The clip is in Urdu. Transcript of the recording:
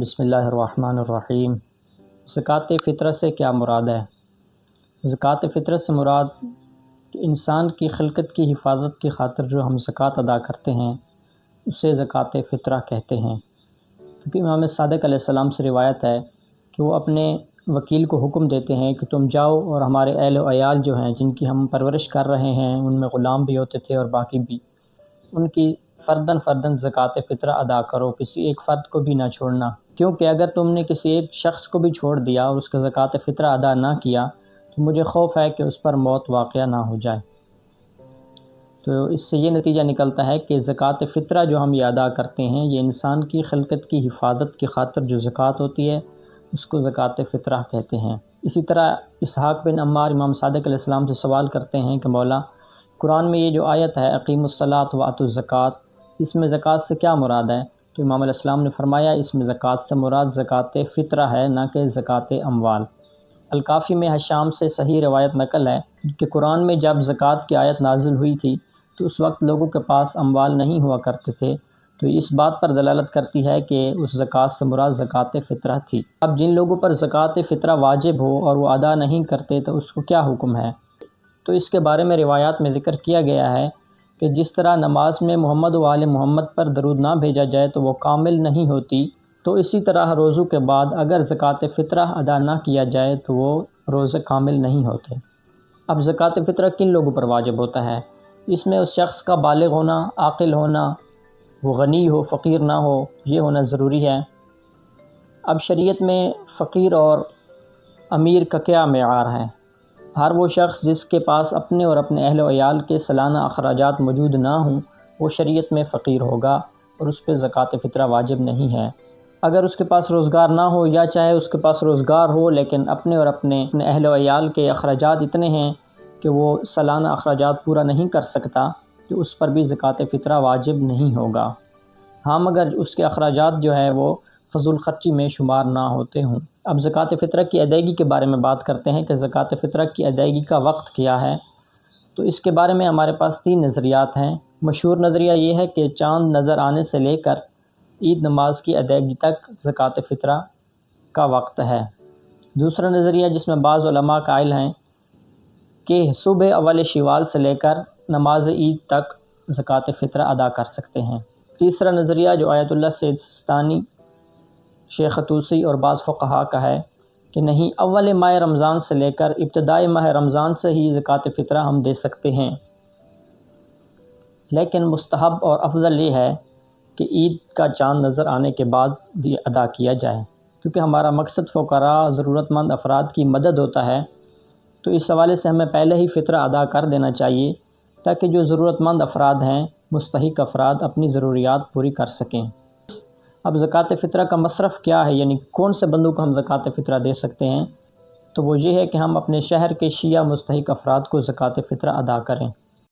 بسم اللہ الرحمن الرحیم۔ زکوٰۃ فطرت سے کیا مراد ہے؟ زکوٰۃ فطرت سے مراد انسان کی خلقت کی حفاظت کی خاطر جو ہم زکوٰۃ ادا کرتے ہیں اسے زکوٰۃ فطرہ کہتے ہیں، کیونکہ امام صادق علیہ السلام سے روایت ہے کہ وہ اپنے وکیل کو حکم دیتے ہیں کہ تم جاؤ اور ہمارے اہل و عیال جو ہیں جن کی ہم پرورش کر رہے ہیں، ان میں غلام بھی ہوتے تھے اور باقی بھی، ان کی فرداً زکوٰۃ فطرہ ادا کرو، کسی ایک فرد کو بھی نہ چھوڑنا، کیونکہ اگر تم نے کسی ایک شخص کو بھی چھوڑ دیا اور اس کا زکوٰۃ فطرہ ادا نہ کیا تو مجھے خوف ہے کہ اس پر موت واقعہ نہ ہو جائے۔ تو اس سے یہ نتیجہ نکلتا ہے کہ زکوٰۃ فطرہ جو ہم یہ ادا کرتے ہیں یہ انسان کی خلقت کی حفاظت کی خاطر جو زکوٰۃ ہوتی ہے اس کو زکوٰۃ فطرہ کہتے ہیں۔ اسی طرح اسحاق بن عمار امام صادق علیہ السلام سے سوال کرتے ہیں کہ مولا، قرآن میں یہ جو آیت ہے اقیموا الصلاۃ وآتوا الزکوٰۃ، اس میں زکوٰۃ سے کیا مراد ہے؟ تو امام علیہ السلام نے فرمایا اس میں زکوٰۃ سے مراد زکوٰۃ فطرہ ہے، نہ کہ زکوٰۃ اموال۔ الکافی میں حشام سے صحیح روایت نقل ہے کہ قرآن میں جب زکوٰۃ کی آیت نازل ہوئی تھی تو اس وقت لوگوں کے پاس اموال نہیں ہوا کرتے تھے، تو اس بات پر دلالت کرتی ہے کہ اس زکوٰۃ سے مراد زکوٰۃ فطرہ تھی۔ اب جن لوگوں پر زکوٰۃ فطرہ واجب ہو اور وہ ادا نہیں کرتے تو اس کو کیا حکم ہے؟ تو اس کے بارے میں روایات میں ذکر کیا گیا ہے کہ جس طرح نماز میں محمد و آل محمد پر درود نہ بھیجا جائے تو وہ کامل نہیں ہوتی، تو اسی طرح روزوں کے بعد اگر زکوٰۃ فطرہ ادا نہ کیا جائے تو وہ روزے کامل نہیں ہوتے۔ اب زکوٰۃ فطرہ کن لوگوں پر واجب ہوتا ہے؟ اس میں اس شخص کا بالغ ہونا، عاقل ہونا، وہ غنی ہو فقیر نہ ہو، یہ ہونا ضروری ہے۔ اب شریعت میں فقیر اور امیر کا کیا معیار ہے؟ ہر وہ شخص جس کے پاس اپنے اور اپنے اہل و عیال کے سالانہ اخراجات موجود نہ ہوں وہ شریعت میں فقیر ہوگا اور اس پہ زکوٰۃ فطرہ واجب نہیں ہے۔ اگر اس کے پاس روزگار نہ ہو یا چاہے اس کے پاس روزگار ہو لیکن اپنے اور اپنے اہل و عیال کے اخراجات اتنے ہیں کہ وہ سالانہ اخراجات پورا نہیں کر سکتا تو اس پر بھی زکوٰۃ فطرہ واجب نہیں ہوگا، ہاں مگر اس کے اخراجات جو ہے وہ فضول خرچی میں شمار نہ ہوتے ہوں۔ اب زکوٰۃ فطرہ کی ادائیگی کے بارے میں بات کرتے ہیں کہ زکوٰۃ فطرہ کی ادائیگی کا وقت کیا ہے۔ تو اس کے بارے میں ہمارے پاس 3 نظریات ہیں۔ مشہور نظریہ یہ ہے کہ چاند نظر آنے سے لے کر عید نماز کی ادائیگی تک زکوٰۃ فطرہ کا وقت ہے۔ دوسرا نظریہ جس میں بعض علماء قائل ہیں کہ صبح اول شوال سے لے کر نماز عید تک زکوٰۃ فطرہ ادا کر سکتے ہیں۔ تیسرا نظریہ جو آیت اللہ سید سستانی، شیخ طوسی اور بعض فقہا کا ہے کہ نہیں، اول ماہ رمضان سے لے کر ابتدائی ماہ رمضان سے ہی زکوٰۃ فطرہ ہم دے سکتے ہیں، لیکن مستحب اور افضل یہ ہے کہ عید کا چاند نظر آنے کے بعد بھی ادا کیا جائے، کیونکہ ہمارا مقصد فقراء ضرورت مند افراد کی مدد ہوتا ہے، تو اس حوالے سے ہمیں پہلے ہی فطرہ ادا کر دینا چاہیے تاکہ جو ضرورت مند افراد ہیں، مستحق افراد اپنی ضروریات پوری کر سکیں۔ اب زکوٰۃ فطرہ کا مصرف کیا ہے، یعنی کون سے بندوں کو ہم زکوٰۃ فطرہ دے سکتے ہیں؟ تو وہ یہ ہے کہ ہم اپنے شہر کے شیعہ مستحق افراد کو زکوٰۃ فطرہ ادا کریں۔